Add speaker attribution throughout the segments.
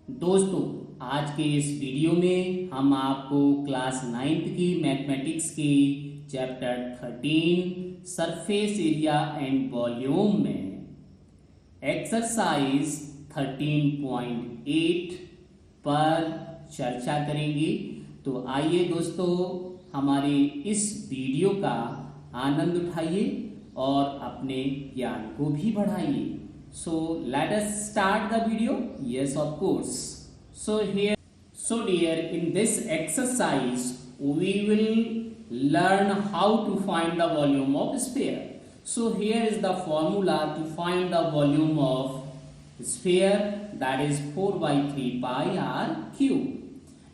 Speaker 1: दोस्तों, आज के इस वीडियो में हम आपको क्लास 9th की मैथमेटिक्स की chapter 13 surface area and volume में एक्सरसाइज 13.8 पर चर्चा करेंगे। तो आइए दोस्तों, हमारे इस वीडियो का आनंद उठाइए और अपने ज्ञान को भी बढ़ाइए। So let us start the video. Yes, of course. So dear, in this exercise, we will learn how to find the volume of sphere. So here is the formula to find the volume of sphere, that is 4 by 3 pi r cube.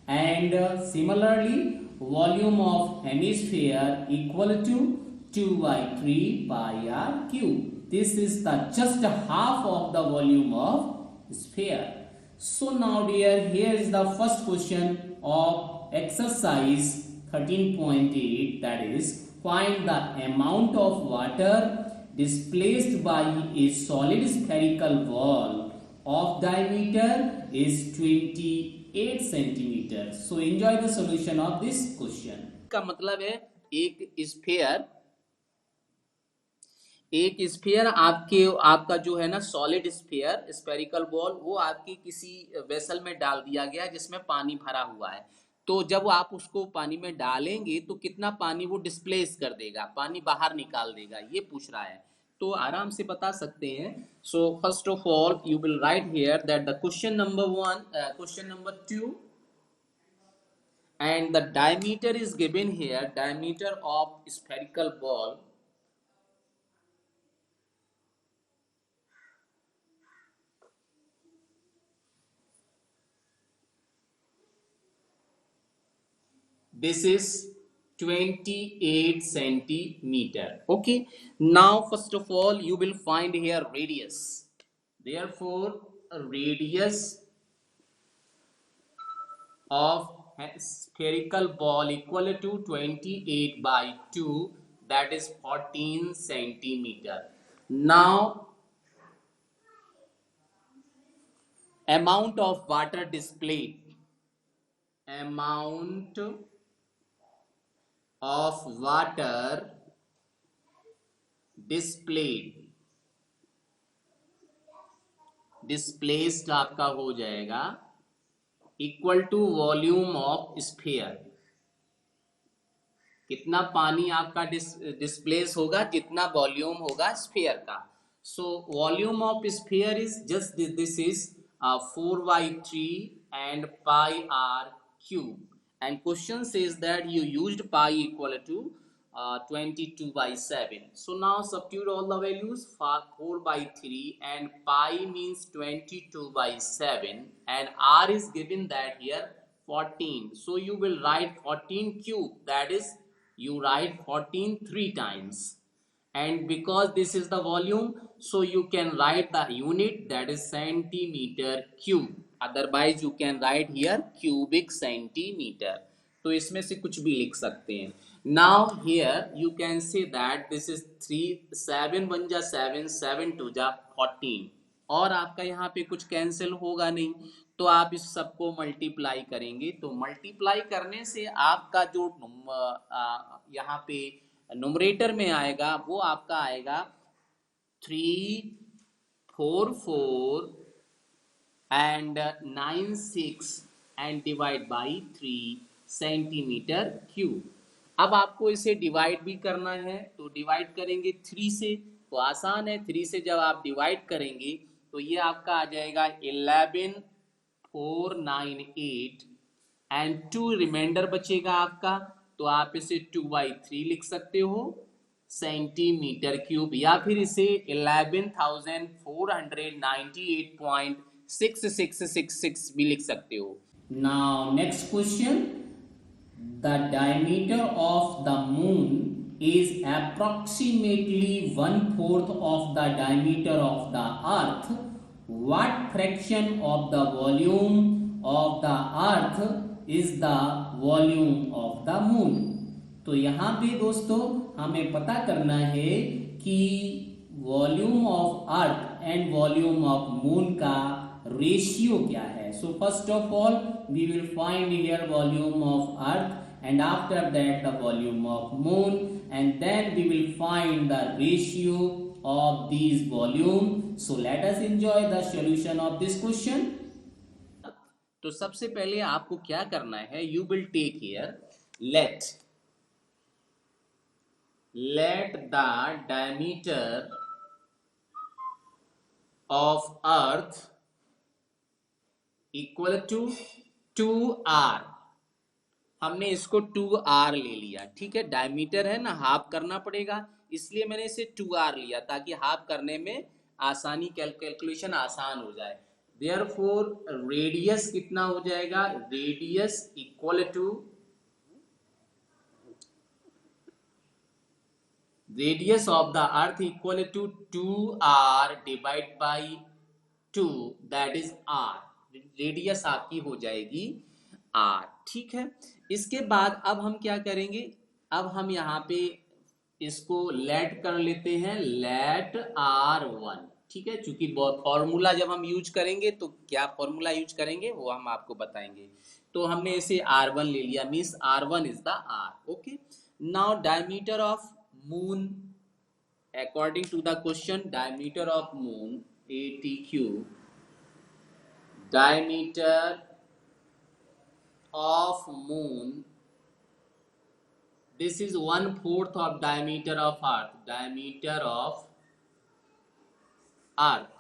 Speaker 1: And similarly, volume of hemisphere equal to 2 by 3 pi r cube. This is the just half of the volume of sphere. So now dear, here is the first question of exercise 13.8, that is find the amount of water displaced by a solid spherical ball of diameter is 28 centimeter. So enjoy the solution of this question.
Speaker 2: का मतलब है एक sphere आपका जो है ना solid sphere spherical ball, वो आपकी किसी वेसल में डाल दिया गया जिसमें पानी भरा हुआ है। तो जब आप उसको पानी में डालेंगे तो कितना पानी वो डिस्प्लेस कर देगा, पानी बाहर निकाल देगा, ये पूछ रहा है। तो आराम से बता सकते हैं। सो first of all you will write here that the question number 2 and the diameter is given here, diameter of spherical ball this is 28 centimeter. Okay, now first of all you will find here radius. Therefore radius of spherical ball equal to 28 by 2, that is 14 centimeter. Now amount of water displayed, amount of water displaced आपका हो जाएगा equal to volume of sphere. कितना पानी आपका displace होगा, जितना volume होगा sphere का। So volume of sphere is just this is 4 by 3 and pi r cube, and question says that you used pi equal to 22 by 7. So now substitute all the values. 4 by 3 and pi means 22 by 7, and r is given that here 14. So you will write 14 cube, that is you write 14 3 times, and because this is the volume, so you can write the unit, that is centimeter cube. Otherwise you can write here cubic centimeter. तो इसमें से कुछ भी लिख सकते हैं। Now here you can say that this is 3 7 1 जा 7 7 2 जा 14, और आपका यहाँ पे कुछ कैंसिल होगा नहीं, तो आप इस सबको मल्टीप्लाई करेंगे। तो मल्टीप्लाई करने से आपका जो यहाँ पे न्यूमरेटर में आएगा वो आपका आएगा 344 and 96 and divide by 3 centimetre cube. अब आपको इसे डिवाइड भी करना है, तो डिवाइड करेंगे 3 से, तो आसान है। 3 से जब आप डिवाइड करेंगे तो ये आपका आ जाएगा 11498 एंड 2 रिमाइंडर बचेगा आपका, तो आप इसे 2 by 3 लिख सकते हो सेंटीमीटर क्यूब, या फिर इसे 11,498.6666 भी लिख सकते हो।
Speaker 1: Now next question, the diameter of the moon is approximately 1/4 of the diameter of the earth. What fraction of the volume of the earth is the volume of the moon? तो यहाँ पे दोस्तों हमें पता करना है कि volume of earth and volume of moon का रेशियो क्या है. So first of all we will find here volume of earth, and after that the volume of moon, and then we will find the ratio of these volume. So let us enjoy the solution of this question.
Speaker 2: तो सबसे पहले आपको क्या करना है, you will take here let the diameter of earth equal to 2r. हमने इसको 2r ले लिया, ठीक है. डायमीटर है ना, हाफ करना पड़ेगा, इसलिए मैंने इसे 2r लिया ताकि हाफ करने में आसानी, कैलकुलेशन आसान हो जाए. देयरफॉर रेडियस कितना हो जाएगा, radius equal to radius of the earth equal to 2r divide by 2, that is r. Radius आपकी हो जाएगी r, ठीक है. इसके बाद अब हम क्या करेंगे, अब हम यहाँ पे इसको लेट कर लेते हैं, लेट r1, ठीक है. चूंकि फॉर्मूला जब हम यूज करेंगे तो क्या फॉर्मूला यूज करेंगे वो हम आपको बताएंगे. तो हमने इसे r1 ले लिया, means r1 is the r. Okay, now diameter of moon, according to the question, diameter of moon ATQ, diameter of moon, this is 1/4 of diameter of earth, diameter of earth.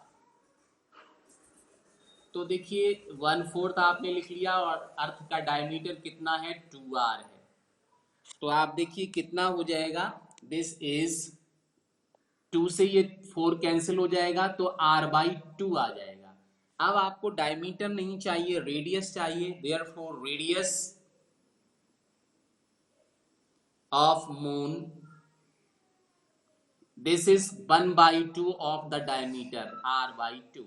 Speaker 2: तो देखिए 1/4 आपने लिख लिया और अर्थ का diameter कितना है, 2r है. तो आप देखिए कितना हो जाएगा, दिस इज 2 से ये 4 कैंसिल हो जाएगा तो r/2 आ जाएगा. अब आपको डायमीटर नहीं चाहिए, रेडियस चाहिए. Therefore radius of moon, this is 1/2 of the diameter, r/2.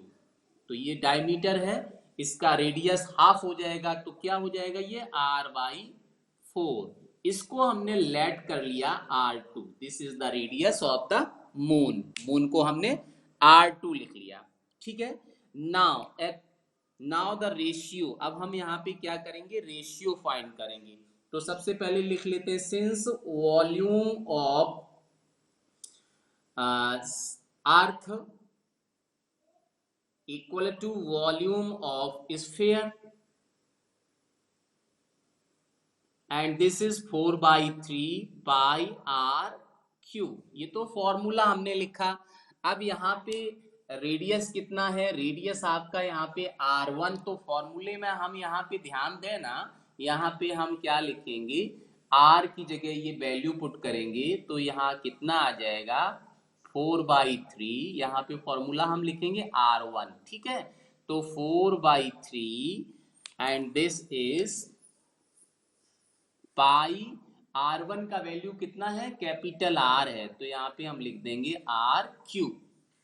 Speaker 2: तो ये डायमीटर है, इसका रेडियस हाफ हो जाएगा, तो क्या हो जाएगा ये r/4. इसको हमने लेट कर लिया r2. This is the radius of the moon. Moon को हमने r2 लिख लिया, ठीक है. नाउ द रेशियो, अब हम यहाँ पे क्या करेंगे, रेशियो फाइंड करेंगे. तो सबसे पहले लिख लेते हैं, since volume of earth equal to volume of sphere and this is 4/3 pi r cube. ये तो फॉर्मूला हमने लिखा. अब यहाँ पे रेडियस कितना है, रेडियस आपका यहाँ पे r1. तो फॉर्मूले में हम यहाँ पे ध्यान देना, यहाँ पे हम क्या लिखेंगे, r की जगह ये वैल्यू पुट करेंगे तो यहाँ कितना आ जाएगा, 4/3. यहाँ पे फॉर्मूला हम लिखेंगे r1, ठीक है. तो 4/3 and this is pi. r1 का वैल्यू कितना है, कैपिटल R है, तो यहाँ पे हम लिख देंगे r3,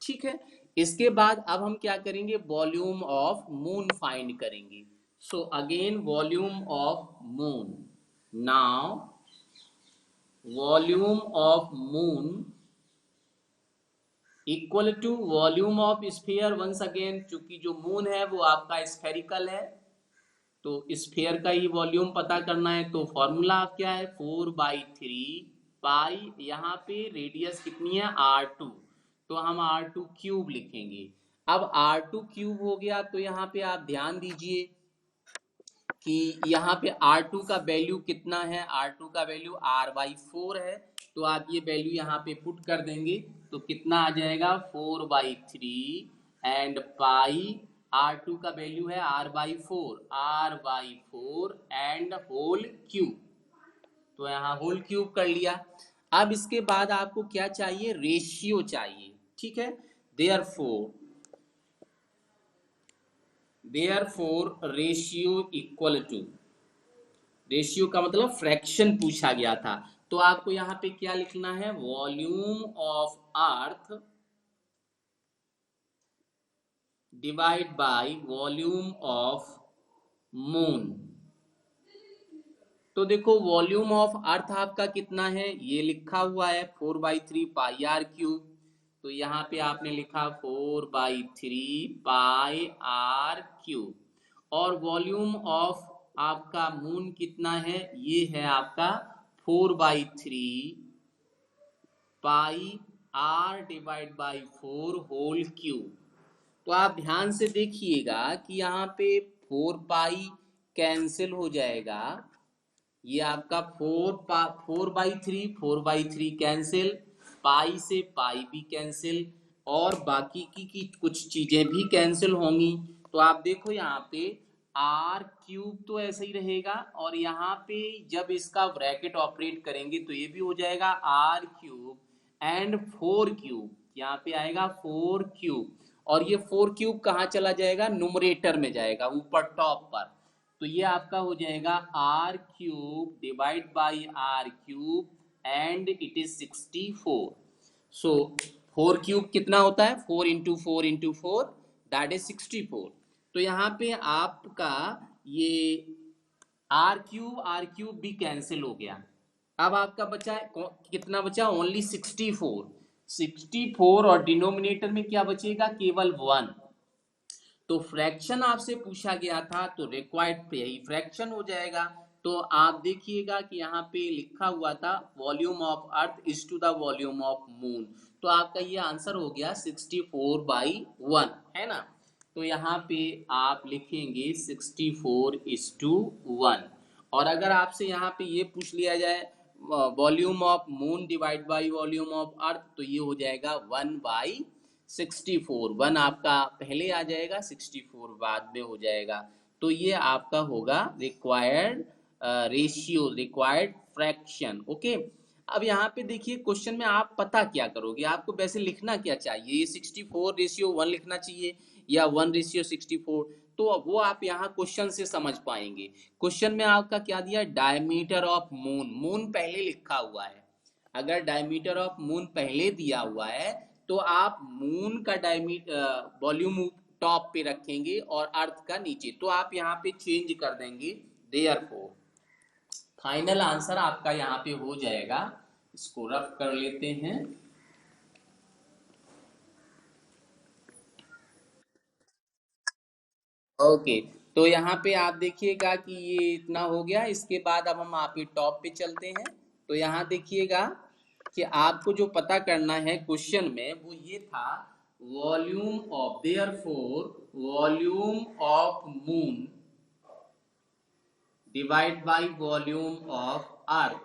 Speaker 2: ठीक है. इसके बाद अब हम क्या करेंगे, वॉल्यूम ऑफ मून फाइंड करेंगे. So again volume of moon. Now volume of moon equal to volume of sphere. Once again, चूंकि जो मून है वो आपका स्फेरिकल है, तो स्फीयर का ही वॉल्यूम पता करना है. तो फॉर्मूला क्या है, 4/3 पाई. यहाँ पे रेडियस कितनी है, r2, तो हम r2 क्यूब लिखेंगे. अब r2 क्यूब हो गया, तो यहाँ पे आप ध्यान दीजिए कि यहाँ पे r2 का वैल्यू कितना है, r2 का वैल्यू r/4 है. तो आप ये वैल्यू यहाँ पे पुट कर देंगे तो कितना आ जाएगा, 4/3 एंड पाई. r2 का वैल्यू है r/4 एंड होल क्यूब. तो यहाँ होल क्यूब कर लिया. अब इसके बाद आपको क्या चाहिए, रेशियो चाहिए, ठीक है. Therefore ratio equal to, ratio का मतलब फ्रैक्शन पूछा गया था, तो आपको यहाँ पे क्या लिखना है, volume of earth divide by volume of moon. तो देखो वॉल्यूम ऑफ अर्थ आपका कितना है, ये लिखा हुआ है 4/3 पाई r क्यूब. तो यहाँ पे आपने लिखा 4/3 पाई आर क्यूब। और वॉल्यूम ऑफ आपका मून कितना है, ये है आपका 4/3 pi R divide by 4 whole cube. तो आप ध्यान से देखिएगा कि यहाँ पे 4 पाई कैंसिल हो जाएगा, ये आपका 4/3 कैंसिल, पाई से पाई भी कैंसिल, और बाकी की कुछ चीजें भी कैंसिल होंगी। तो आप देखो यहाँ पे आर क्यूब तो ऐसे ही रहेगा, और यहाँ पे जब इसका ब्रैकेट ऑपरेट करेंगे तो ये भी हो जाएगा आर क्यूब एंड 4 क्यूब, यहाँ पे आएगा 4 क्यूब, और ये 4 क्यूब कहाँ चला जाएगा, न्यूमरेटर में जाएगा, ऊपर टॉप पर। तो ये आपका हो जाएगा R cube divide by R cube and it is 64। सो 4 क्यूब कितना होता है, 4 इंटू 4 इंटू 4 दैट इज 64। तो यहाँ पे आपका ये आर क्यूब भी कैंसिल हो गया। अब आपका बचा कितना बचा, ओनली 64 और डिनोमिनेटर में क्या बचेगा, केवल 1। तो फ्रैक्शन आपसे पूछा गया था, तो रिक्वायर्ड पे ही फ्रैक्शन हो जाएगा। तो आप देखिएगा कि यहाँ पे लिखा हुआ था volume of earth is to the volume of moon, तो आपका ये आंसर हो गया 64/1, है ना। तो यहाँ पे आप लिखेंगे 64:1। और अगर आपसे यहाँ पे ये पूछ लिया जाए volume of moon divide by volume of अर्थ, तो ये हो जाएगा 1/64। 1 आपका पहले आ जाएगा, 64 बाद में हो जाएगा। तो ये आपका होगा required ratio, required fraction. Okay, अब यहाँ पे देखिए क्वेश्चन में आप पता क्या करोगे, आपको वैसे लिखना क्या चाहिए, ये 64:1 लिखना चाहिए या 1:64, तो वो आप यहाँ क्वेश्चन से समझ पाएंगे। क्वेश्चन में आपका क्या दिया, डायमीटर ऑफ मून, मून पहले लिखा हुआ है। अगर डायमीटर ऑफ मून पहले दिया हुआ है तो आप मून का डायमीटर वॉल्यूम टॉप पे रखेंगे और अर्थ का नीचे, तो आप यहाँ पे चेंज कर देंगे। देयरफॉर फाइनल आंसर आपका यहाँ पे हो जाएगा, इसको रफ कर लेते हैं। ओके, तो यहाँ पे आप देखिएगा कि ये इतना हो गया। इसके बाद अब हम आप टॉप पे चलते हैं। तो यहाँ देखिएगा कि आपको जो पता करना है क्वेश्चन में वो ये था, volume of, therefore volume of moon divide by volume of अर्थ।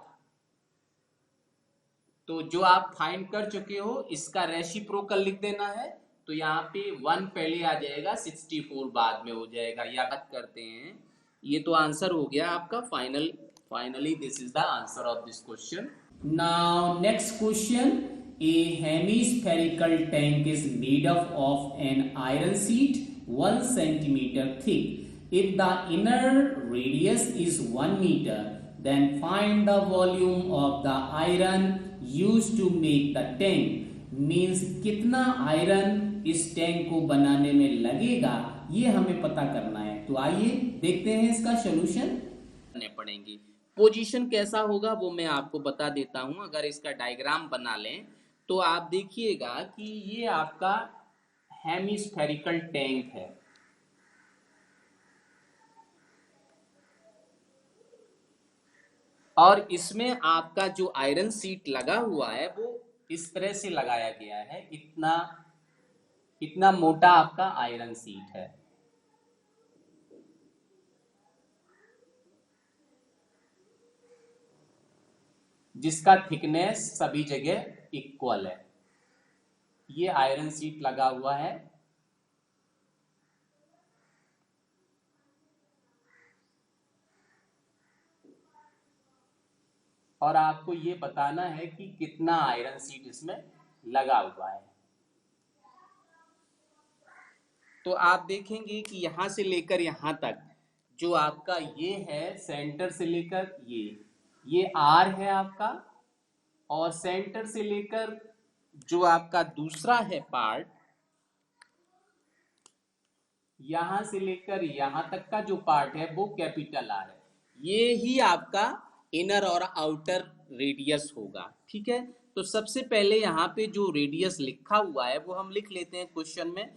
Speaker 2: तो जो आप फाइंड कर चुके हो इसका रेसिप्रोकल लिख देना है। तो यहाँ पे 1 पहले आ जाएगा, 64 बाद में हो जाएगा, याद करते हैं। ये तो आंसर हो गया आपका finally this is the answer of this question.
Speaker 1: Now next question, a hemispherical tank is made up of an iron sheet 1 centimeter thick. If the inner radius is 1 meter, then find the volume of the iron used to make the tank. Means कितना iron इस tank को बनाने में लगेगा, ये हमें पता करना है। तो आइए देखते हैं इसका सोल्यूशन
Speaker 2: करने पड़ेंगे। पोजीशन कैसा होगा वो मैं आपको बता देता हूं। अगर इसका डायग्राम बना लें तो आप देखिएगा कि ये आपका हेमिस्फेरिकल टैंक है, और इसमें आपका जो आयरन सीट लगा हुआ है वो इस तरह से लगाया गया है। इतना मोटा आपका आयरन सीट है, जिसका थिकनेस सभी जगह इक्वल है। ये आयरन सीट लगा हुआ है, और आपको ये बताना है कि कितना आयरन सीट इसमें लगा हुआ है। तो आप देखेंगे कि यहां से लेकर यहां तक जो आपका ये है, सेंटर से लेकर ये आर है आपका, और सेंटर से लेकर जो आपका दूसरा है पार्ट, यहां से लेकर यहां तक का जो पार्ट है वो कैपिटल आर है। ये ही आपका इनर और आउटर रेडियस होगा, ठीक है। तो सबसे पहले यहाँ पे जो रेडियस लिखा हुआ है वो हम लिख लेते हैं क्वेश्चन में।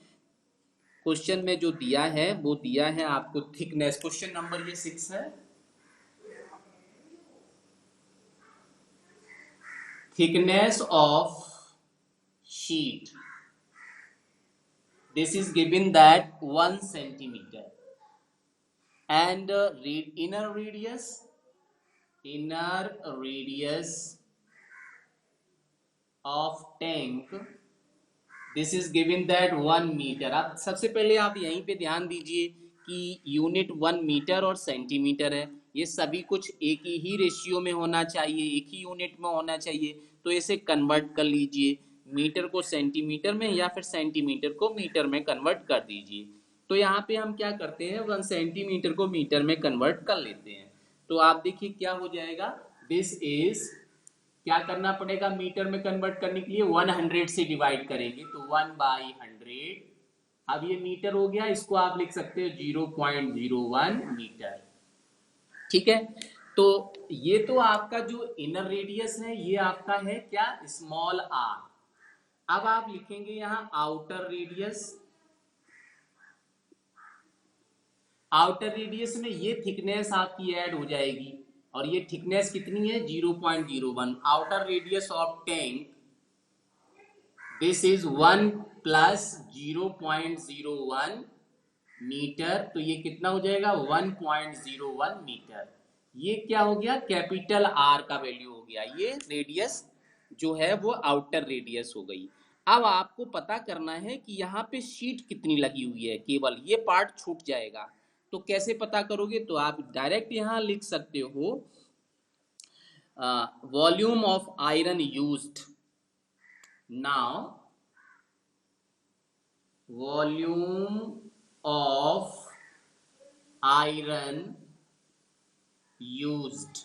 Speaker 2: क्वेश्चन में जो दिया है वो दिया है आपको थिकनेस, क्वेश्चन नंबर ये 6 है। Thickness of sheet, this is given that 1 centimeter, and inner radius of tank, this is given that 1 meter। अब सबसे पहले आप यहीं पे ध्यान दीजिए कि यूनिट 1 मीटर और सेंटीमीटर है, ये सभी कुछ एक ही रेशियो में होना चाहिए, एक ही यूनिट में होना चाहिए। तो इसे कन्वर्ट कर लीजिए, मीटर को सेंटीमीटर में या फिर सेंटीमीटर को मीटर में कन्वर्ट कर दीजिए। तो यहाँ पे हम क्या करते हैं, 1 सेंटीमीटर को मीटर में कन्वर्ट कर लेते हैं। तो आप देखिए क्या हो जाएगा, दिस इज, क्या करना पड़ेगा मीटर में कन्वर्ट करने के लिए, 100 से डिवाइड करेंगे तो 1/100। अब ये मीटर हो गया, इसको आप लिख सकते हो 0.01 मीटर। ठीक है, तो ये तो आपका जो इनर रेडियस है ये आपका है क्या, स्मॉल आर। अब आप लिखेंगे यहां आउटर रेडियस। आउटर रेडियस में ये थिकनेस आपकी ऐड हो जाएगी, और ये थिकनेस कितनी है, 0.01। Outer radius of tank, this is 1 plus 0.01 metre, तो ये कितना हो जाएगा, 1.01 मीटर। ये क्या हो गया, कैपिटल आर का वैल्यू हो गया। ये रेडियस जो है वो आउटर रेडियस हो गई। अब आपको पता करना है कि यहाँ पे शीट कितनी लगी हुई है, केवल ये पार्ट छूट जाएगा। तो कैसे पता करोगे, तो आप डायरेक्ट यहाँ लिख सकते हो volume of iron used. Now volume of iron used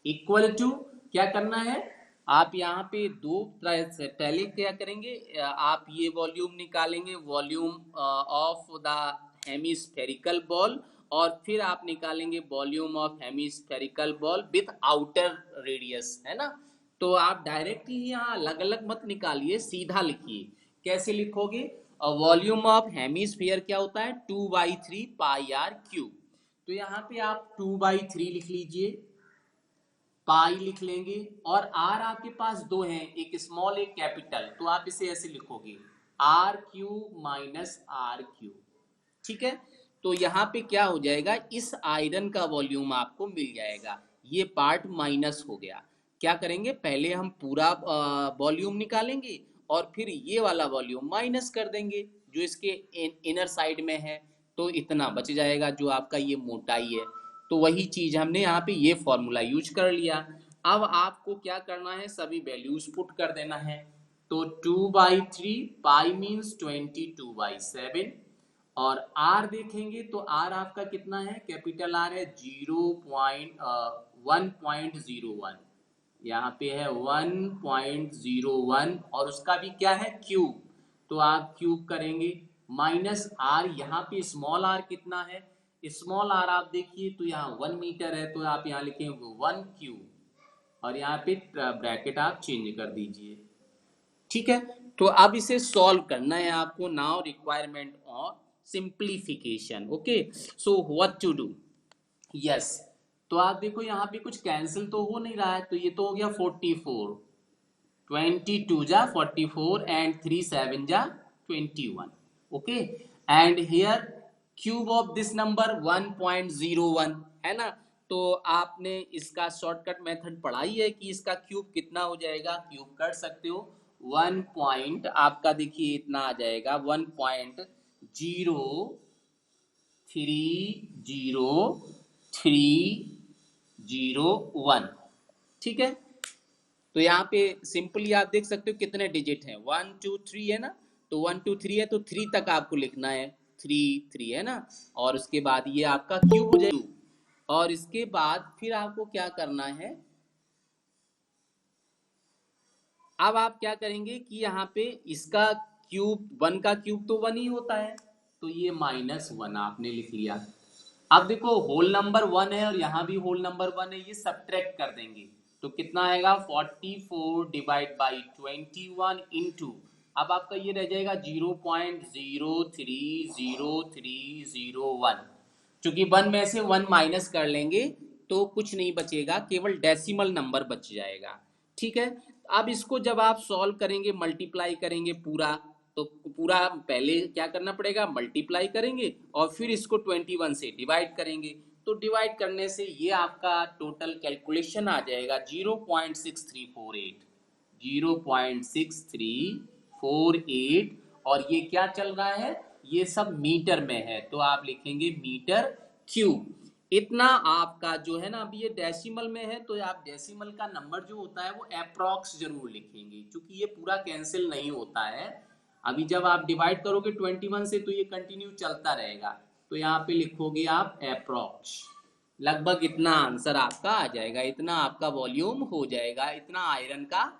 Speaker 2: equal to, क्या करना है, आप यहाँ पे दो तरह से, पहले क्या करेंगे, आप ये वॉल्यूम निकालेंगे, volume of the hemispherical ball, और फिर आप निकालेंगे volume of hemispherical ball with outer radius, है ना। तो आप डायरेक्ट ही यहाँ अलग अलग मत निकालिए, सीधा लिखिए। कैसे लिखोगे, वॉल्यूम ऑफ हेमिस्फीयर क्या होता है, 2/3 पाई आर क्यूब। तो यहाँ पे आप 2/3 लिख लीजिए, पाई लिख लेंगे, और आर आपके पास दो हैं, एक स्मॉल एक कैपिटल, तो आप इसे ऐसे लिखोगे R cube minus R cube. ठीक है, तो यहाँ पे क्या हो जाएगा, इस आयरन का वॉल्यूम आपको मिल जाएगा, ये पार्ट माइनस हो गया। क्या करेंगे, पहले हम पूरा वॉल्यूम निकालेंगे और फिर ये वाला वॉल्यूम माइनस कर देंगे जो इसके इनर साइड में है, तो इतना बच जाएगा जो आपका ये मोटाई है। तो वही चीज हमने यहाँ पे ये फॉर्मूला यूज कर लिया। अब आपको क्या करना है, सभी वैल्यूज पुट कर देना है। तो 2/3 पाई मीन्स 22/7, और आर देखेंगे तो आर आपका कितना है, कैपिटल आर है 1.01, यहाँ पे है 1.01, और उसका भी क्या है, क्यूब, तो आप क्यूब करेंगे, माइनस आर, यहाँ पे स्मॉल आर कितना है, स्मॉल आर आप देखिए तो यहाँ 1 मीटर है, तो आप यहाँ लिखेंगे 1 क्यूब, और यहाँ पे ब्रैकेट आप चेंज कर दीजिए। ठीक है, तो अब इसे सॉल्व करना है आपको। Now requirement of simplification. Okay, so what to do, yes, तो आप देखो यहाँ पे कुछ कैंसिल तो हो नहीं रहा है, तो ये तो हो गया 44, 22 जा 44 एंड 3 7 जा 21। Okay, and here cube of this number 1.01 है ना। तो आपने इसका शॉर्टकट मेथड पढ़ा ही है कि इसका क्यूब कितना हो जाएगा, क्यूब कर सकते हो 1 पॉइंट, आपका देखिए इतना आ जाएगा 1.0300301। ठीक है, तो यहाँ पे सिंपली आप देख सकते हो कितने डिजिट हैं, 1 2 3 है ना, तो 1 2 3 है तो 3 तक आपको लिखना है, 3 है ना, और उसके बाद ये आपका क्यूब हो जाएगा, और इसके बाद फिर आपको क्या करना है, अब आप क्या करेंगे कि यहाँ पे इसका क्यूब, 1 का क्यूब तो 1 ही होता है, तो ये -1 आपने लिख लिया। अब देखो होल नंबर 1 है और यहाँ भी होल नंबर 1 है, ये सब्ट्रैक्ट कर देंगे, तो कितना आएगा 44 डिवाइड बाई 21 इंटू, अब आपका ये रह जाएगा 0.030301, चूंकि 1 में से 1 माइनस कर लेंगे तो कुछ नहीं बचेगा, केवल डेसिमल नंबर बच जाएगा। ठीक है, अब इसको जब आप सॉल्व करेंगे, मल्टीप्लाई करेंगे पूरा, तो पूरा पहले क्या करना पड़ेगा, मल्टीप्लाई करेंगे और फिर इसको 21 से डिवाइड करेंगे। तो डिवाइड करने से ये आपका टोटल कैलकुलेशन आ जाएगा 0.6348, 0.6348, और ये क्या चल रहा है, ये सब मीटर में है, तो आप लिखेंगे मीटर क्यूब। इतना आपका जो है ना, अभी ये डेसिमल में है तो आप डेसिमल का नंबर जो होता है वो अप्रॉक्स जरूर लिखेंगे, क्योंकि ये पूरा कैंसिल नहीं होता है। अभी जब आप डिवाइड करोगे 21 से तो ये कंटिन्यू चलता रहेगा, तो यहाँ पे लिखोगे आप अप्रॉक्स, लगभग इतना आंसर आपका आ जाएगा, इतना आपका वॉल्यूम हो जाएगा, इतना आयरन का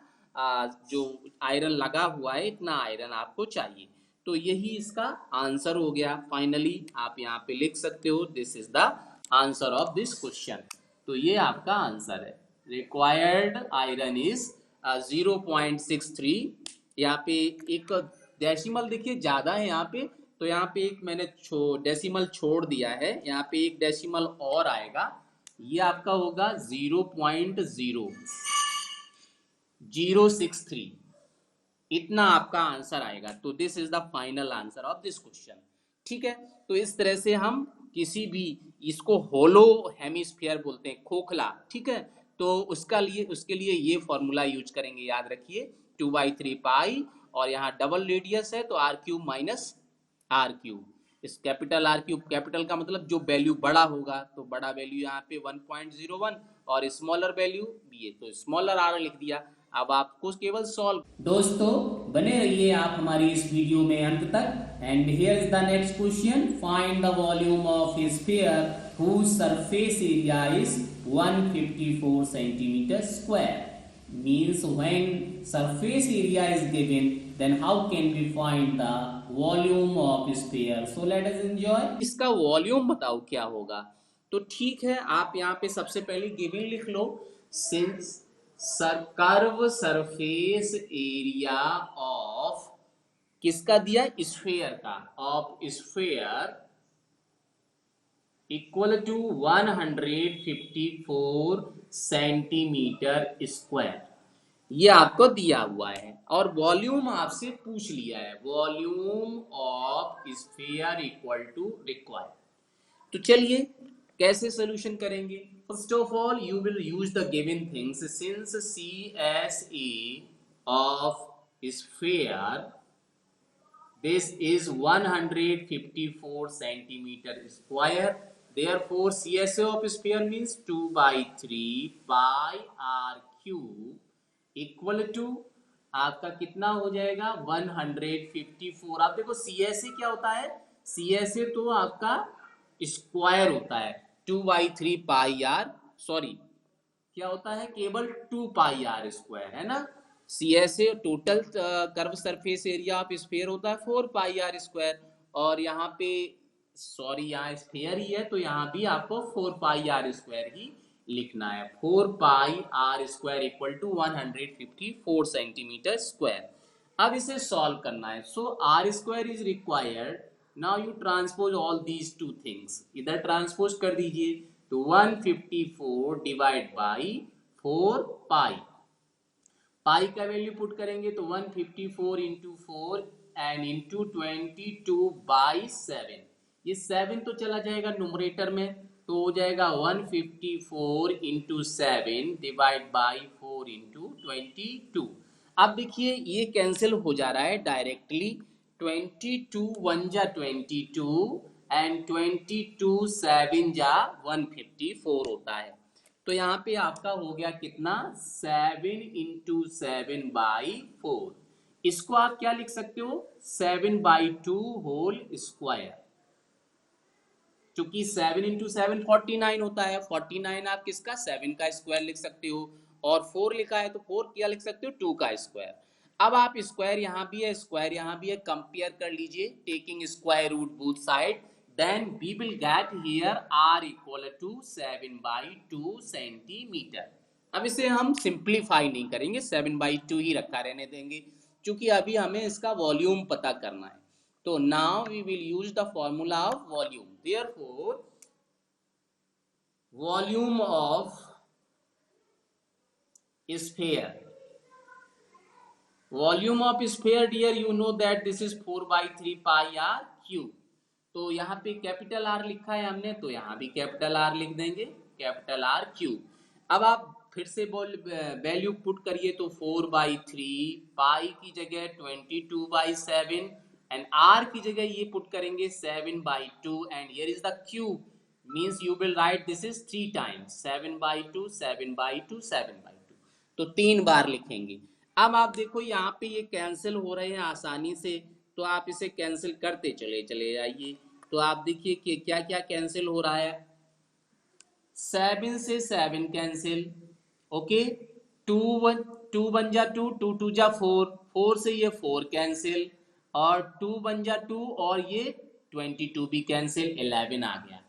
Speaker 2: जो आयरन लगा हुआ है, इतना आयरन आपको चाहिए। तो यही इसका आंसर हो गया। फाइनली आप यहाँ पे लिख सकते हो, this is the answer of this question. तो ये आपका आंसर है, रिक्वायर्ड आयरन इज 0.63। यहाँ पे एक डेसिमल देखिए ज्यादा है यहाँ पे, तो यहाँ पे एक मैंने डेसिमल छोड़ दिया है, यहाँ पे एक डेसिमल और आएगा, ये आपका होगा 0.0063, इतना आपका आंसर आएगा। तो this is the final answer of this question. ठीक है, तो इस तरह से हम किसी भी, इसको होलो हेमिस्फीयर बोलते हैं, खोखला, ठीक है, तो उसके लिए ये फॉर्मूला यूज करेंगे, याद रखिए 2/3 पाई, और यहाँ डबल रेडियस है तो r cube minus R cube, इस कैपिटल आर क्यूब, कैपिटल का मतलब जो वैल्यू बड़ा होगा, तो बड़ा वैल्यू यहाँ पे 1.01, और स्मॉलर वैल्यू ये तो स्मॉलर आर लिख दिया। अब आपको केवल सॉल्व।
Speaker 1: दोस्तों बने रहिए आप हमारी इस वीडियो में अंत तक। And here is the next question, find the volume of A sphere whose surface area is 154 centimeter square. Means when surface area is given, then how can we find the volume of sphere? So let us enjoy.
Speaker 2: इसका volume बताओ क्या होगा। तो ठीक है, आप यहाँ पे सबसे पहले गिवन लिख लो, since curve surface area of, किसका दिया, स्फीयर का, of sphere equal to 154 centimetre square, ये आपको दिया हुआ है, और वॉल्यूम आपसे पूछ लिया है, volume of sphere equal to required. तो चलिए कैसे सोल्यूशन करेंगे। First of all you will use the given things, since CSA of sphere this is 154 centimeter square, therefore CSA of sphere means 2/3 pi r cube equal to आपका कितना हो जाएगा 154। आप देखो CSA क्या होता है, CSA तो आपका स्क्वायर होता है, 2/3 पाई आर, सॉरी क्या होता है, केवल 2 पाई आर स्क्वायर है ना। CSA total curve surface area of sphere होता है 4 पाई आर स्क्वायर, और यहाँ पे सॉरी यहाँ स्फीयर ही है तो यहाँ भी आपको 4 पाई आर स्क्वायर ही लिखना है, 4 pi R square equal to 154 centimetre square. अब इसे सॉल्व करना है, so R square is required, now you transpose all these two things, इधर ट्रांसपोज कर दीजिए, तो 154 डिवाइड बाई 4 पाई, पाई का वैल्यू पुट करेंगे तो 154 इंटू 4 एंड इंटू 22/7, ये 7 तो चला जाएगा न्यूमरेटर में, तो हो जाएगा 154 इंटू 7 डिवाइड बाई 4 इंटू 22। अब देखिए ये कैंसिल हो जा रहा है डायरेक्टली, 22 1 जा 22 एंड 22 7 जा 154 होता है, तो यहाँ पे आपका हो गया कितना 7 इंटू 7/4, इसको आप क्या लिख सकते हो 7/2 होल स्क्वायर, क्योंकि 7 इंटू 7 49 होता है, 49 आप किसका 7 का स्क्वायर लिख सकते हो, और 4 लिखा है तो 4 क्या लिख सकते हो 2 का स्क्वायर। अब आप स्क्वायर यहाँ भी है, स्क्वायर यहाँ भी है, कंपेयर कर लीजिए, taking square root both side, then we will get here r equal to 7/2 centimeter. अब इसे हम सिंप्लीफाई नहीं करेंगे, 7/2 ही रखा रहने देंगे, क्योंकि अभी हमें इसका वॉल्यूम पता करना है। तो now we will use the formula of volume. Therefore volume of sphere, volume of sphere dear, you know that this is 4/3 pi are cube. तो यहाँ पे कैपिटल आर लिखा है हमने, तो यहाँ भी कैपिटल आर लिख देंगे, कैपिटल आर क्यूब। अब आप फिर से वैल्यू पुट करिए, तो 4/3 पाई की जगह 22/7 एंड आर की जगह ये पुट करेंगे 7/2 and here is the cube, means you will write this is 3 times 7/2 7/2 7/2, तो 3 बार लिखेंगे। अब आप देखो यहाँ पे ये कैंसिल हो रहे हैं आसानी से, तो आप इसे कैंसिल करते चले जाइए। तो आप देखिए कि क्या क्या कैंसिल हो रहा है। 7 से 7 कैंसिल, ओके, 2 बन जा 2, 2 जा 4, 4 से ये 4 कैंसिल, और 2 बन जा 2, और ये 22 भी कैंसिल, 11 आ गया।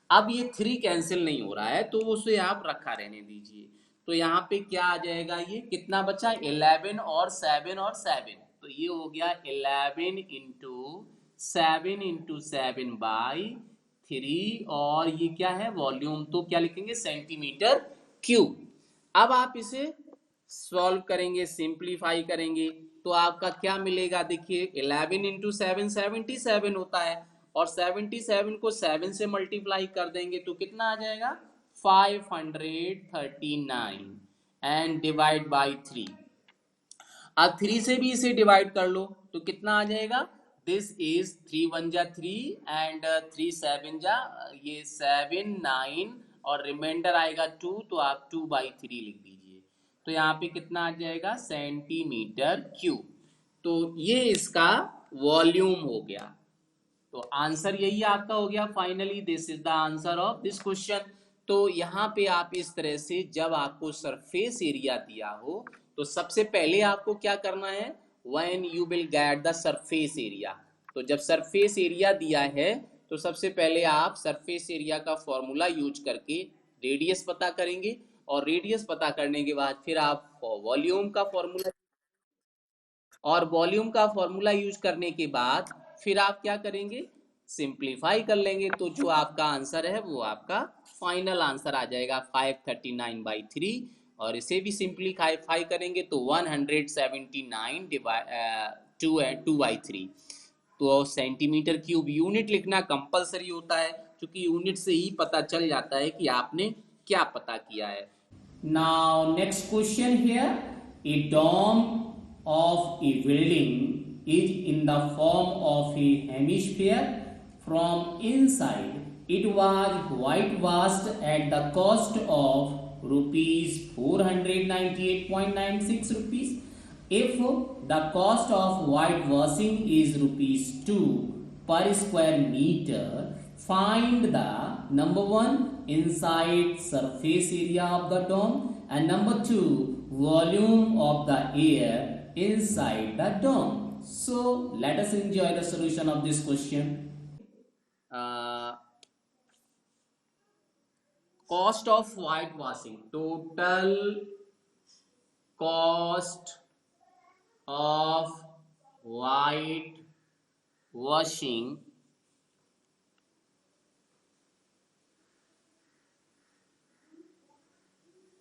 Speaker 2: अब ये 3 कैंसिल नहीं हो रहा है, तो उसे आप रखा रहने दीजिए। तो यहाँ पे क्या आ जाएगा, ये कितना बचा, 11 और 7 और 7, तो ये हो गया 11 इंटू 7/3, और ये क्या है, वॉल्यूम, तो क्या लिखेंगे, सेंटीमीटर क्यूब। अब आप इसे सॉल्व करेंगे, सिंप्लीफाई करेंगे, तो आपका क्या मिलेगा, देखिए 11 इंटू 7 77 होता है, और 77 को 7 से मल्टीप्लाई कर देंगे तो कितना आ जाएगा, 539 एंड डिवाइड बाई 3। अब 3 से भी इसे डिवाइड कर लो तो कितना आ जाएगा, दिस इज 3 1 जा 3 एंड 3 7 जा ये 7 9 और रिमाइंडर आएगा 2, तो आप 2/3 लिख दीजिए। तो यहाँ पे कितना आ जाएगा, सेंटीमीटर क्यूब। तो ये इसका वॉल्यूम हो गया। तो आंसर यही आपका हो गया finally, this is the answer of this question. तो यहाँ पे आप इस तरह से, जब आपको सरफेस एरिया दिया हो तो सबसे पहले आपको क्या करना है, when you will get the surface area, तो जब सरफेस एरिया दिया है तो सबसे पहले आप सरफेस एरिया का फॉर्मूला यूज करके रेडियस पता करेंगे, और रेडियस पता करने के बाद फिर आप वॉल्यूम का फॉर्मूला, और वॉल्यूम का फॉर्मूला यूज करने के बाद फिर आप क्या करेंगे, सिंप्लीफाई कर लेंगे, तो जो आपका आंसर है वो आपका फाइनल आंसर आ जाएगा 539/3, और इसे भी सिंप्लीफाई करेंगे तो 179 2/3। तो सेंटीमीटर क्यूब यूनिट लिखना कंपलसरी होता है, क्योंकि यूनिट से ही पता चल जाता है कि आपने क्या पता किया है।
Speaker 1: Now next question here, a dome of a building is in the form of a hemisphere. From inside it was whitewashed at the cost of rupees 498.96 rupees. If the cost of whitewashing is rupees 2 per square meter, find the number 1 inside surface area of the dome and number 2 volume of the air inside the dome. So let us enjoy the solution of this question.
Speaker 2: Cost of whitewashing, total cost of whitewashing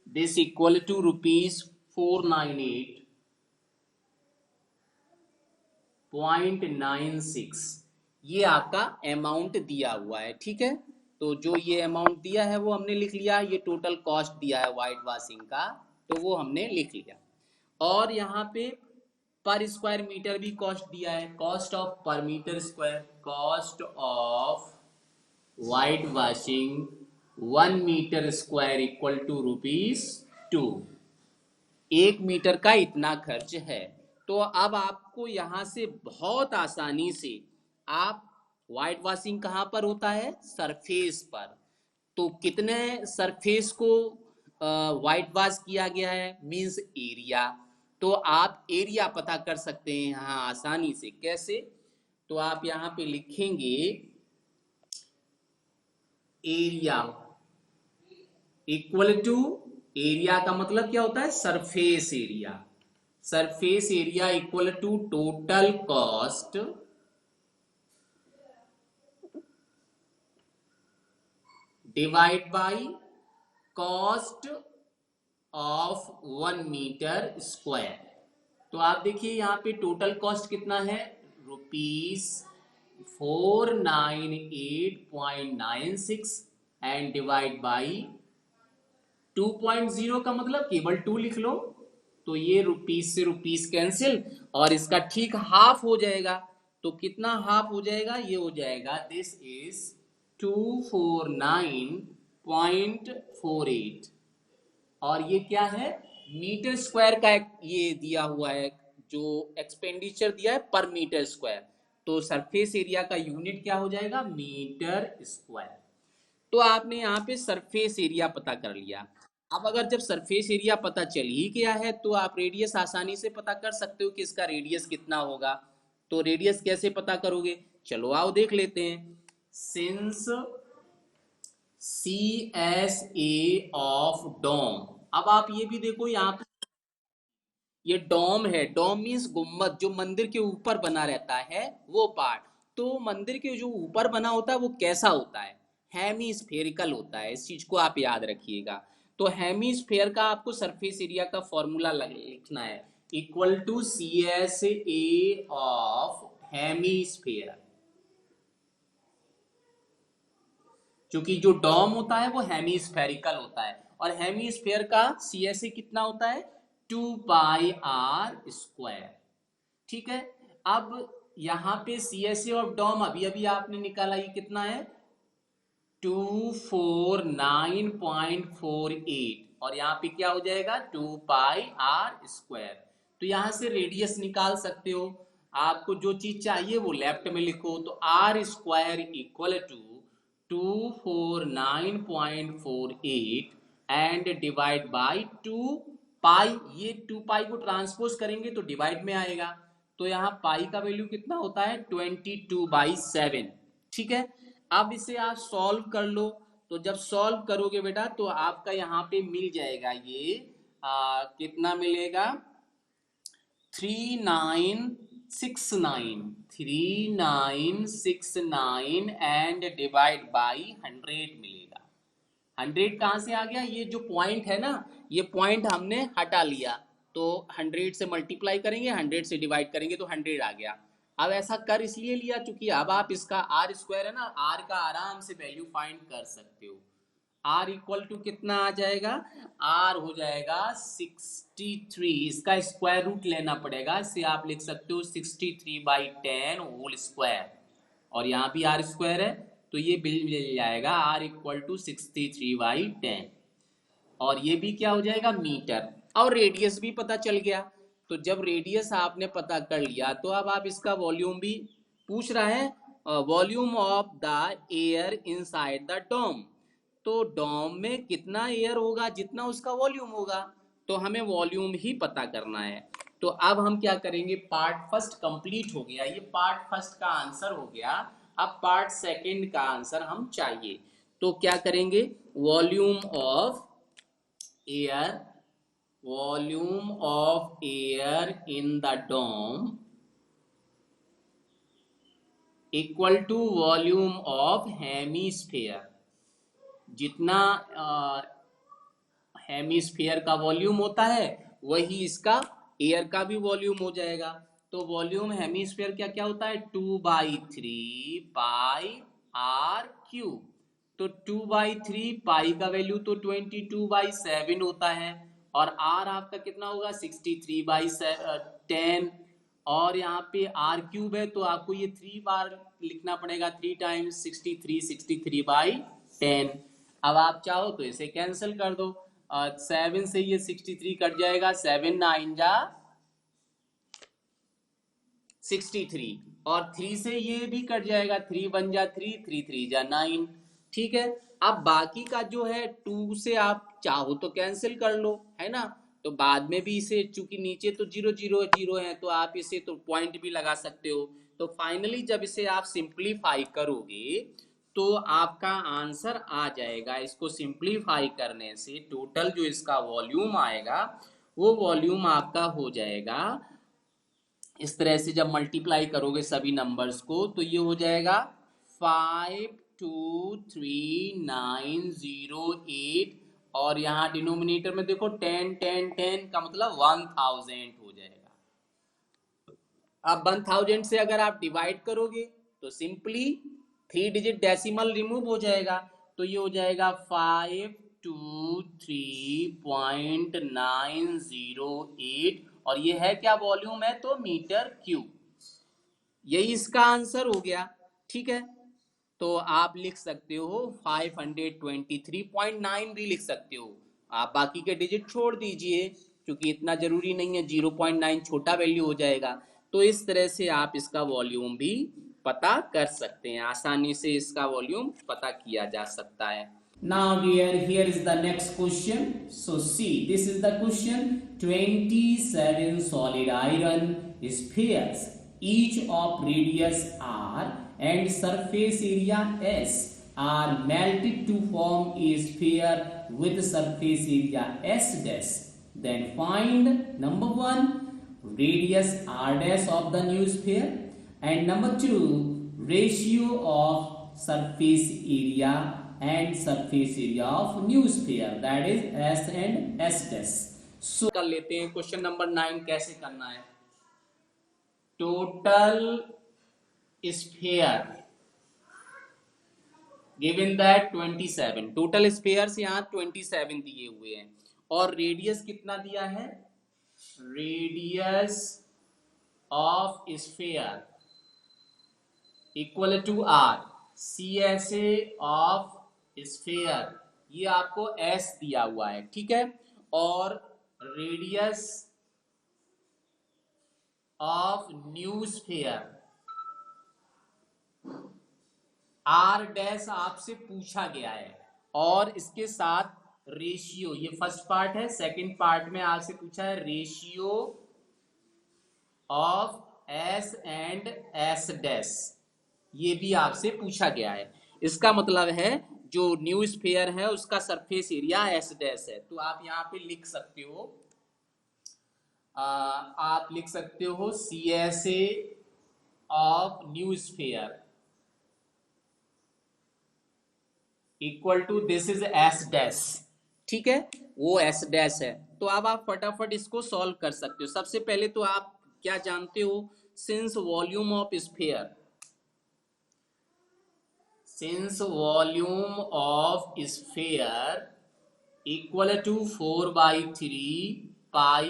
Speaker 2: this equal to rupees 498.96, ये आपका amount दिया हुआ है, ठीक है। तो जो ये अमाउंट दिया है वो हमने लिख लिया, ये टोटल कॉस्ट दिया है वाइट वॉशिंग का, तो वो हमने लिख लिया। और यहाँ पे पर स्क्वायर मीटर भी कॉस्ट दिया है, cost of per meter square, cost of white washing 1 meter square equal to ₹2। 1 meter का इतना खर्च है। तो अब आपको यहाँ से बहुत आसानी से, आप वाइट वॉशिंग कहाँ पर होता है, सरफेस पर, तो कितने सरफेस को वाइट वॉश किया गया है, मींस एरिया, तो आप एरिया पता कर सकते हैं यहाँ आसानी से। कैसे, तो आप यहाँ पे लिखेंगे एरिया इक्वल टू एरिया का मतलब क्या होता है? Surface area. Surface area equal to total cost divide by cost of 1 meter square. तो आप देखिए यहाँ पे टोटल कॉस्ट कितना है, ₹498.96 एंड डिवाइड बाई 2.0 का मतलब केवल 2 लिख लो, तो ये रुपीस से रुपीस कैंसिल और इसका ठीक हाफ हो जाएगा। तो कितना हाफ हो जाएगा? ये हो जाएगा दिस इज 249.48 और ये क्या है? मीटर स्क्वायर का ये दिया हुआ है, जो एक्सपेंडिचर दिया है पर मीटर स्क्वायर। तो सरफेस एरिया का यूनिट क्या हो जाएगा? Meter square. तो आपने यहाँ पे सरफेस एरिया पता कर लिया। अब अगर जब सरफेस एरिया पता चल ही गया है तो आप रेडियस आसानी से पता कर सकते हो कि इसका रेडियस कितना होगा। तो रेडियस कैसे पता करोगे? चलो आओ देख लेते हैं। सिंस CSA ऑफ डोम, अब आप ये भी देखो यहाँ पे ये डोम है। डोम मीन्स गुम्बद, जो मंदिर के ऊपर बना रहता है वो पार्ट। तो मंदिर के जो ऊपर बना होता है वो कैसा होता है? हेमी स्फेरिकल होता है। इस चीज को आप याद रखिएगा। तो हेमी स्फेयर का आपको सरफेस एरिया का फॉर्मूला लिखना है, equal to CSA of hemisphere. क्योंकि जो डोम होता है वो हेमीस्फेरिकल होता है और हेमीस्फेयर का CSA कितना होता है? 2πr²। ठीक है। अब यहां पे CSA ऑफ डोम अभी अभी आपने निकाला, ये कितना है? 249.48 और यहाँ पे क्या हो जाएगा? 2πr²। तो यहां से रेडियस निकाल सकते हो। आपको जो चीज चाहिए वो लेफ्ट में लिखो। तो r² equal to 249.48 and divide by 2 pi. ये 2 पाई को ट्रांसपोज करेंगे तो डिवाइड में आएगा। तो यहाँ पाई का वैल्यू कितना होता है? 22/7। ठीक है। अब इसे आप सॉल्व कर लो। तो जब सॉल्व करोगे बेटा तो आपका यहाँ पे मिल जाएगा ये कितना मिलेगा? 3969 एंड डिवाइड बाई 100 मिलेगा। 100 कहाँ से आ गया? ये जो पॉइंट है ना, ये पॉइंट हमने हटा लिया। तो 100 से मल्टीप्लाई करेंगे, 100 से डिवाइड करेंगे तो 100 आ गया। अब ऐसा कर इसलिए लिया क्योंकि अब आप इसका r² है ना, r का आराम से वैल्यू फाइंड कर सकते हो। r इक्वल टू कितना आ जाएगा? r हो जाएगा 63। इसका स्क्वायर रूट लेना पड़ेगा। इससे आप लिख सकते हो 63/10 होल स्क्वायर और यहाँ भी r² है तो ये बिल मिल जाएगा r इक्वल टू 63/10 और ये भी क्या हो जाएगा? मीटर। और रेडियस भी पता चल गया। तो जब रेडियस आपने पता कर लिया तो अब आप इसका वॉल्यूम भी पूछ रहा है, volume of the air inside the dome. तो डोम में कितना एयर होगा? जितना उसका वॉल्यूम होगा। तो हमें वॉल्यूम ही पता करना है। तो अब हम क्या करेंगे? पार्ट फर्स्ट कंप्लीट हो गया, ये पार्ट फर्स्ट का आंसर हो गया। अब पार्ट सेकंड का आंसर हम चाहिए। तो क्या करेंगे? Volume of air, volume of air in the dome equal to volume of hemisphere. जितना हेमीस्फेयर का वॉल्यूम होता है वही इसका एयर का भी वॉल्यूम हो जाएगा। तो वॉल्यूम हेमीस्फेयर क्या क्या होता है? 2/3πr³। तो 2/3 पाई का वैल्यू तो 22/7 होता है और r आपका कितना होगा? 63/10 और यहाँ पे r³ है तो आपको ये 3 बार लिखना पड़ेगा। 3 टाइम्स 63, 63/10। अब आप चाहो तो इसे कैंसिल कर दो। 7 से ये 63 कट जाएगा, 7 9 जा 63 और 3 से ये भी कट जाएगा, 3 1 जा 3, 3 3 जा 9। ठीक है। अब बाकी का जो है 2 से आप चाहो तो कैंसिल कर लो, है ना। तो बाद में भी इसे, चूंकि नीचे तो 0 0 0 है तो आप इसे तो पॉइंट भी लगा सकते हो। तो फाइनली जब इसे आप सिंप्लीफाई करोगे तो आपका आंसर आ जाएगा। इसको सिंप्लीफाई करने से टोटल जो इसका वॉल्यूम आएगा वो वॉल्यूम आपका हो जाएगा, इस तरह से जब मल्टीप्लाई करोगे सभी नंबर्स को तो ये हो जाएगा 523,908, और यहाँ डिनोमिनेटर में देखो 10 10 10 का मतलब 1000 हो जाएगा। अब 1000 से अगर आप डिवाइड करोगे तो सिंपली 3 डिजिट डेसिमल रिमूव हो जाएगा, तो ये हो जाएगा 523.908, और ये है क्या, वॉल्यूम है तो मीटर क्यूब। यही इसका आंसर हो गया। ठीक है, तो आप लिख सकते हो 523.9 भी लिख सकते हो, आप बाकी के डिजिट छोड़ दीजिए क्योंकि इतना जरूरी नहीं है, 0.9 छोटा वैल्यू हो जाएगा। तो इस तरह से आप इसका वॉल्यूम भी पता कर सकते हैं, आसानी से इसका वॉल्यूम पता किया जा सकता है।
Speaker 1: Now dear, here is the next question. So see, this is the question. 27 solid iron spheres, each of radius r and surface area s, are melted to form a sphere with surface area s dash. Then find number 1 radius r dash of the new sphere, and number 2 ratio of surface area and surface area of new sphere, that is s and s dash.
Speaker 2: So कर लेते हैं question number 9 कैसे करना है। Total sphere given that 27, total spheres यहाँ 27 दिए हुए हैं, और रेडियस कितना दिया है, radius of sphere equal to R, CSA of sphere ये आपको S दिया हुआ है। ठीक है, और radius of new sphere R dash आपसे पूछा गया है, और इसके साथ रेशियो, ये फर्स्ट पार्ट है, सेकंड पार्ट में आपसे पूछा है ratio of S and S dash, ये भी आपसे पूछा गया है। इसका मतलब है जो न्यू स्फीयर है उसका सरफेस एरिया S डैश है, तो आप यहाँ पे लिख सकते हो, आप लिख सकते हो CSA of new sphere equal to this is S dash. ठीक है, वो S डैश है। तो अब आप फटाफट इसको सॉल्व कर सकते हो। सबसे पहले तो आप क्या जानते हो, since volume of sphere, since volume of sphere equal to 4/3 pi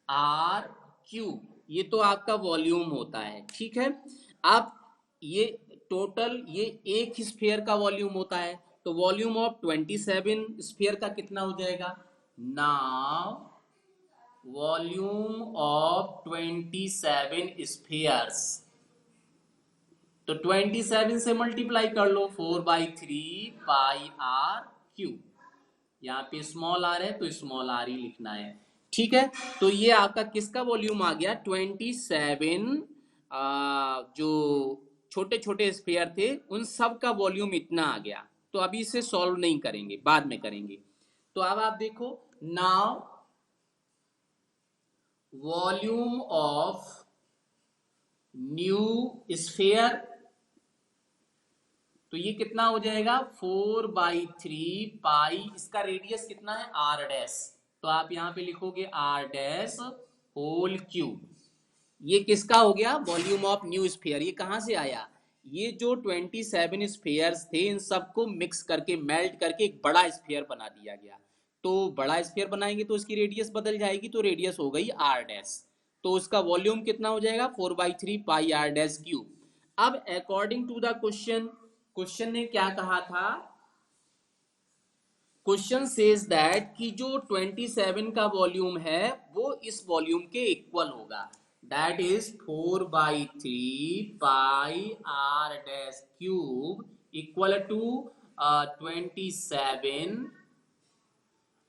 Speaker 2: r cube, ये तो आपका वॉल्यूम होता है। ठीक है, अब ये टोटल ये एक स्फीयर का वॉल्यूम होता है, तो वॉल्यूम ऑफ 27 स्फीयर का कितना हो जाएगा, नाउ वॉल्यूम ऑफ 27 स्फीयर्स, तो 27 से मल्टीप्लाई कर लो, 4/3 पाई आर क्यूब, यहाँ पे स्मॉल आर है तो स्मॉल आर ही लिखना है। ठीक है, तो ये आपका किसका वॉल्यूम आ गया, 27 जो छोटे छोटे स्फीयर थे उन सब का वॉल्यूम इतना आ गया। तो अभी इसे सॉल्व नहीं करेंगे, बाद में करेंगे। तो अब आप देखो, now volume of new sphere, तो ये कितना हो जाएगा 4/3 पाई, इसका रेडियस कितना है r डैश, तो आप यहां पे लिखोगे r डैश होल क्यूब। ये किसका हो गया, वॉल्यूम ऑफ न्यू स्फीयर। ये कहां से आया, ये जो 27 स्फीयर्स थे इन सबको मिक्स करके मेल्ट करके एक बड़ा स्फीयर बना दिया गया। तो बड़ा स्फीयर बनाएंगे तो उसकी रेडियस बदल जाएगी, तो रेडियस हो गई r डैश, तो उसका वॉल्यूम कितना हो जाएगा 4/3 पाई r डैश क्यूब। अब according to the question, question ने क्या कहा था, क्वेश्चन सेज दैट कि जो 27 का वॉल्यूम है वो इस वॉल्यूम के इक्वल होगा, that is 4/3 pi r dash cube equal to 27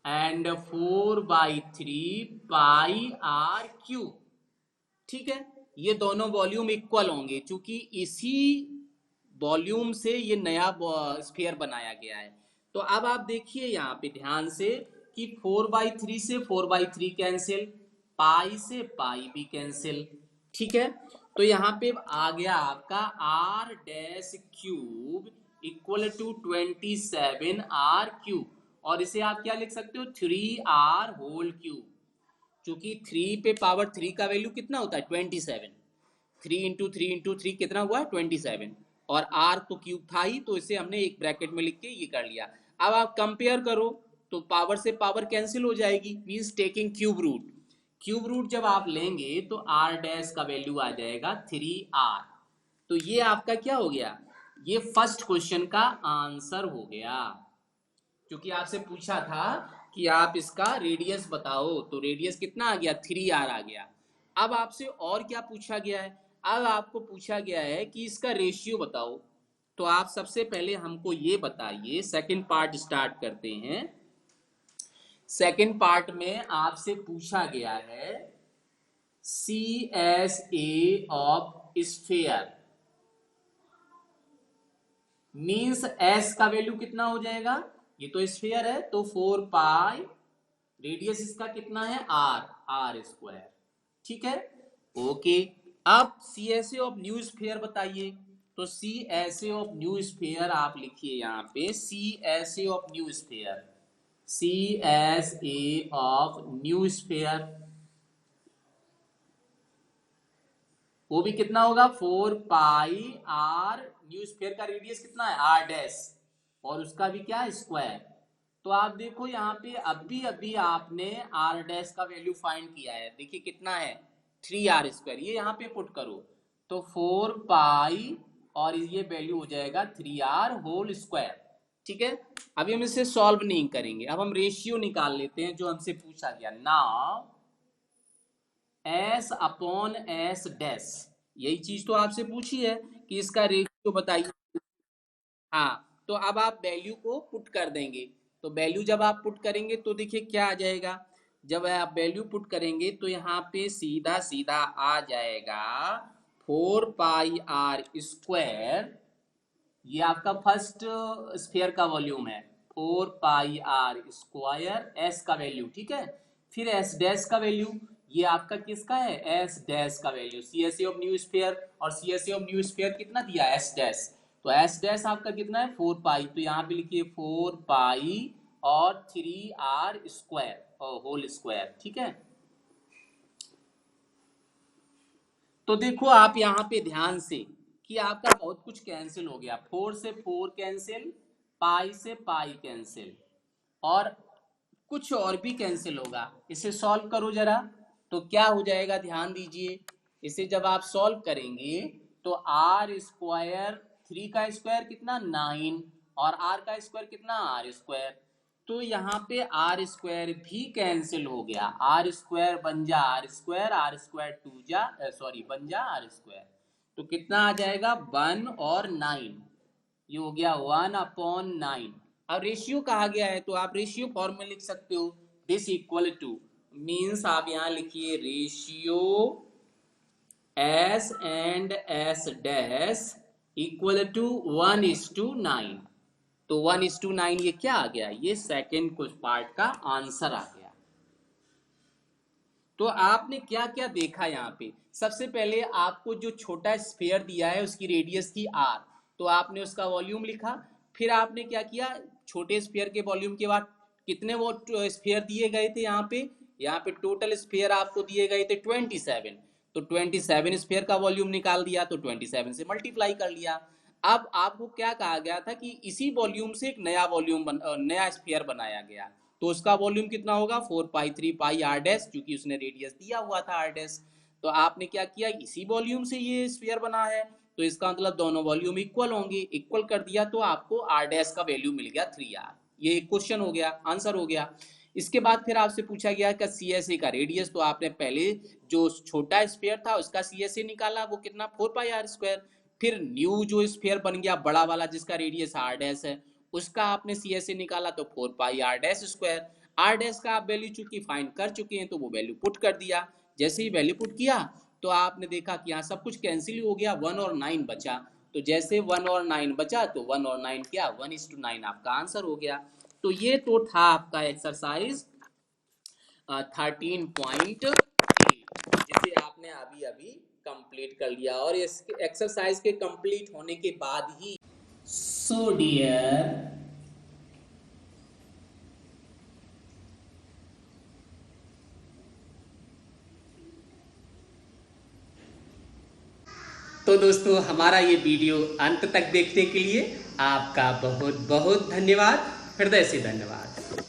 Speaker 2: and 4/3 pi r cube. ठीक है, ये दोनों वॉल्यूम इक्वल होंगे, क्योंकि इसी वॉल्यूम से ये नया स्फीयर बनाया गया है। तो अब आप देखिए यहाँ पे ध्यान से कि 4/3 से 4/3 कैंसिल, पाई से पाई भी कैंसिल, ठीक है। तो यहाँ पे आ गया आपका R dash cube equal to 27r³ और इसे आप क्या लिख सकते हो 3r होल क्यूब, क्योंकि 3 पे पावर 3 का वैल्यू कितना होता है 27, 3 × 3 × 3 कितना हुआ 27 और r तो क्यूब था ही, तो इसे हमने एक ब्रैकेट में लिख के ये कर लिया। अब आप कंपेयर करो तो पावर से पावर कैंसिल हो जाएगी, means taking cube root. Cube root जब आप लेंगे तो r डैश का वैल्यू आ जाएगा 3r। तो ये आपका क्या हो गया, ये फर्स्ट क्वेश्चन का आंसर हो गया। क्योंकि आपसे पूछा था कि आप इसका रेडियस बताओ, तो रेडियस कितना आ गया 3r आ गया। अब आपसे और क्या पूछा गया है, अब आपको पूछा गया है कि इसका रेशियो बताओ। तो आप सबसे पहले हमको ये बताइए, सेकंड पार्ट स्टार्ट करते हैं। सेकंड पार्ट में आपसे पूछा गया है CSA of sphere, means S का वैल्यू कितना हो जाएगा, ये तो स्फीयर है तो 4 पाई, रेडियस इसका कितना है r², ठीक है ओके। अब CSA ऑफ न्यू स्फीयर बताइए। तो CSA ऑफ न्यू स्फीयर आप लिखिए यहाँ पे, CSA of new sphere, CSA of new sphere वो भी कितना होगा 4 पाई r, न्यू स्फीयर का रेडियस कितना है r डैश और उसका भी क्या स्क्वायर। तो आप देखो यहाँ पे अभी आपने r डैश का वैल्यू फाइंड किया है, देखिए कितना है 3r², ये यहाँ पे पुट करो तो 4 पाई और ये वैल्यू हो जाएगा 3r होल स्क्वायर, ठीक है। अभी हम इसे सॉल्व नहीं करेंगे, अब हम रेशियो निकाल लेते हैं जो हमसे पूछा गया। Now S upon S dash, यही चीज तो आपसे पूछी है कि इसका रेशियो बताइए। हाँ, तो अब आप वैल्यू को पुट कर देंगे। तो वैल्यू जब आप पुट करेंगे तो देखिए क्या आ जाएगा, जब आप वैल्यू पुट करेंगे तो यहाँ पे सीधा सीधा आ जाएगा 4 पाई r², ये आपका फर्स्ट स्फीयर का वॉल्यूम है 4 पाई r², S का वैल्यू, ठीक है। फिर S डैश का वैल्यू, ये आपका किसका है S डैश का value, CSA of new sphere, और CSA ऑफ न्यू स्फीयर कितना दिया S डैश, तो S डैश आपका कितना है 4 पाई, तो यहाँ पे लिखिए 4 पाई और 3r² होल स्क्वायर, ठीक है। तो देखो आप यहाँ पे ध्यान से कि आपका बहुत कुछ कैंसिल हो गया, 4 से 4 कैंसिल, पाई से पाई कैंसिल, और कुछ और भी कैंसिल होगा। इसे सॉल्व करो जरा, तो क्या हो जाएगा ध्यान दीजिए। इसे जब आप सॉल्व करेंगे तो r², 3 का स्क्वायर कितना 9 और r का स्क्वायर कितना r², तो यहाँ पे r² भी कैंसिल हो गया, r² बन जा r², टू जा सॉरी बन जा r², तो कितना आ जाएगा 1 और 9, ये हो गया 1/9। अब रेशियो कहा गया है तो आप रेशियो फॉर्म में लिख सकते हो, दिस इक्वल टू, मीन्स आप यहाँ लिखिए ratio S and S dash equal to 1:9। तो 1:9 ये क्या आ गया, ये सेकेंड कुछ पार्ट का आंसर आ गया। तो आपने क्या क्या देखा यहाँ पे, सबसे पहले आपको जो छोटा स्फीयर दिया है उसकी रेडियस थी r, तो आपने उसका वॉल्यूम लिखा। फिर आपने क्या किया, छोटे स्फीयर के वॉल्यूम के बाद कितने वो स्फीयर दिए गए थे, यहाँ पे टोटल स्फीयर आपको दिए गए थे 27, तो 27 स्फीयर का वॉल्यूम निकाल दिया, तो 27 से मल्टीप्लाई कर लिया। अब आपको क्या कहा गया था कि इसी वॉल्यूम से एक नया वॉल्यूम नया स्फीयर बनाया गया, तो उसका वॉल्यूम कितना होगा 4 पाई 3 पाई r डैश, क्योंकि उसने रेडियस दिया हुआ था r डैश। तो आपने क्या किया, इसी वॉल्यूम से ये स्फीयर बना है, तो इसका मतलब दोनों वॉल्यूम इक्वल होंगे, इक्वल कर दिया तो आपको r डैश का वैल्यू मिल गया 3r। ये एक क्वेश्चन हो गया, आंसर हो गया। इसके बाद फिर आपसे पूछा गया कि CSA का रेडियस, तो आपने पहले जो छोटा स्फीयर था उसका CSA निकाला, वो कितना 4 पाई r²। फिर न्यू जो स्फीयर बन गया बड़ा वाला जिसका रेडियस r डैश है, उसका आपने CSA निकाला तो 4 पाई r dash square. r dash का आप वैल्यू चूंकि फाइंड कर चुके हैं तो वो वैल्यू पुट कर दिया। जैसे ही वैल्यू पुट किया तो आपने देखा कि यहाँ सब कुछ कैंसिल हो गया, 1 और 9 बचा, तो जैसे 1 और 9 बचा तो 1 और 9 क्या 1:9 आपका आंसर हो गया। तो ये तो था आपका एक्सरसाइज 13.8 जिसे आपने अभी अभी कंप्लीट कर लिया। और इस एक्सरसाइज के कंप्लीट होने के बाद ही
Speaker 1: सो डियर तो दोस्तों हमारा ये वीडियो अंत तक देखने के लिए आपका बहुत बहुत धन्यवाद, हृदय से धन्यवाद।